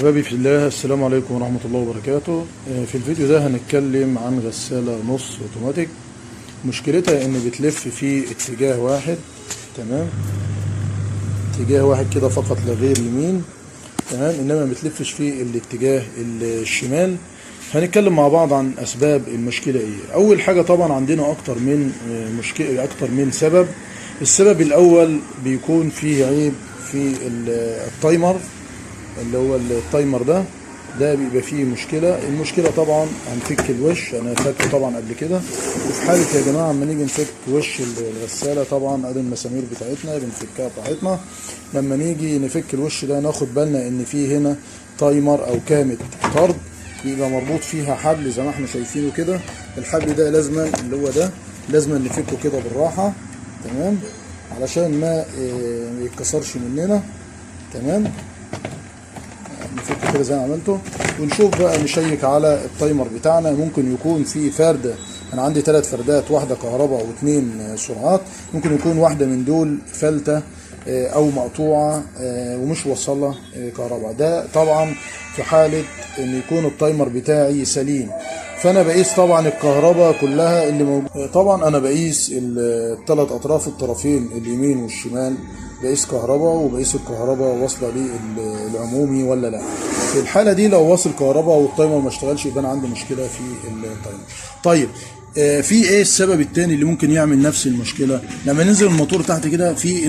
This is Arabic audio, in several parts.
أحبابي في الله، السلام عليكم ورحمة الله وبركاته. في الفيديو ده هنتكلم عن غسالة نص اوتوماتيك. مشكلتها ان بتلف في اتجاه واحد، تمام، اتجاه واحد كده فقط لا غير يمين، تمام، انما ما بتلفش في الاتجاه الشمال. هنتكلم مع بعض عن اسباب المشكلة ايه. اول حاجة طبعا عندنا اكتر من مشكلة، اكتر من سبب. السبب الاول بيكون فيه عيب في التايمر، اللي هو التايمر ده بيبقى فيه مشكله. المشكله طبعا هنفك الوش، انا فاكره طبعا قبل كده. وفي حاله يا جماعه اما نيجي نفك وش الغساله، طبعا ادي المسامير بتاعتنا بنفكها براحتنا. لما نيجي نفك الوش ده ناخد بالنا ان فيه هنا تايمر او كامة طرد، بيبقى مربوط فيها حبل زي ما احنا شايفينه كده. الحبل ده لازما، اللي هو ده لازما نفكه كده بالراحه، تمام، علشان ما يتكسرش مننا، تمام. نفك كده زي ما عملته، ونشوف بقى نشيك على التايمر بتاعنا. ممكن يكون في فرده، انا عندي 3 فردات، واحده كهرباء و2 سرعات. ممكن يكون واحده من دول فلته او مقطوعه ومش وصلها كهرباء. ده طبعا في حاله ان يكون التايمر بتاعي سليم. فانا بقيس طبعا الكهرباء كلها اللي موجوده. طبعا انا بقيس الثلاث اطراف، الطرفين اليمين والشمال، بقيس كهرباء، وبقيس الكهرباء واصله للعمومي ولا لا. في الحاله دي لو واصل كهرباء والتايمر ما اشتغلش، يبقى انا عندي مشكله في التايمر. طيب في ايه السبب الثاني اللي ممكن يعمل نفس المشكله؟ لما ننزل الموتور تحت كده، في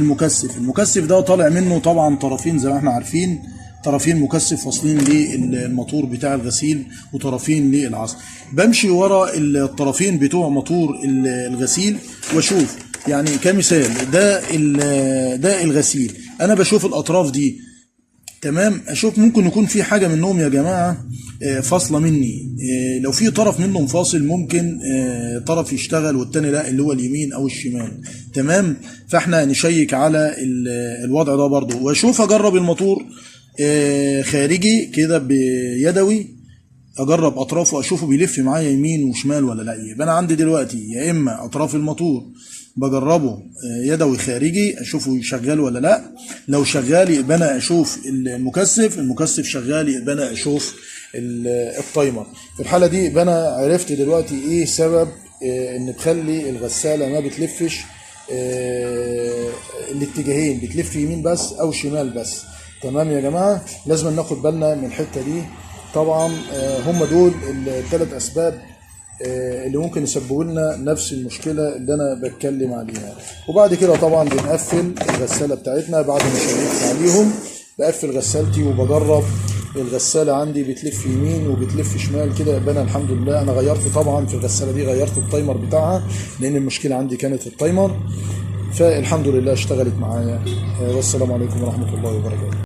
المكثف ده طالع منه طبعا طرفين زي ما احنا عارفين، طرفين مكثف واصلين للموتور بتاع الغسيل وطرفين للعصر. بمشي ورا الطرفين بتوع موتور الغسيل واشوف، يعني كمثال ده الغسيل، انا بشوف الاطراف دي، تمام. اشوف ممكن يكون في حاجه منهم يا جماعه فاصله مني. لو في طرف منهم فاصل، ممكن طرف يشتغل والتاني لا، اللي هو اليمين او الشمال، تمام. فاحنا نشيك على الوضع ده برضو، واشوف اجرب الموتور خارجي كده بيدوي، اجرب اطرافه اشوفه بيلف معايا يمين وشمال ولا لا. يبقى انا عندي دلوقتي يا اما اطراف الموتور بجربه يدوي خارجي اشوفه شغال ولا لا. لو شغال يبقى انا اشوف المكثف شغال، يبقى انا اشوف التايمر. في الحاله دي يبقى انا عرفت دلوقتي ايه سبب ان بخلي الغساله ما بتلفش الاتجاهين، بتلف يمين بس او شمال بس، تمام يا جماعه. لازم ناخد بالنا من الحته دي. طبعا هم دول ال3 اسباب اللي ممكن يسببوا لنا نفس المشكله اللي انا بتكلم عليها. وبعد كده طبعا بنقفل الغساله بتاعتنا بعد ما شيكت عليهم. بقفل غسالتي وبجرب الغساله عندي بتلف يمين وبتلف شمال كده، يبقى انا الحمد لله انا غيرت طبعا في الغساله دي، غيرت التايمر بتاعها، لان المشكله عندي كانت في التايمر. فالحمد لله اشتغلت معايا. والسلام عليكم ورحمه الله وبركاته.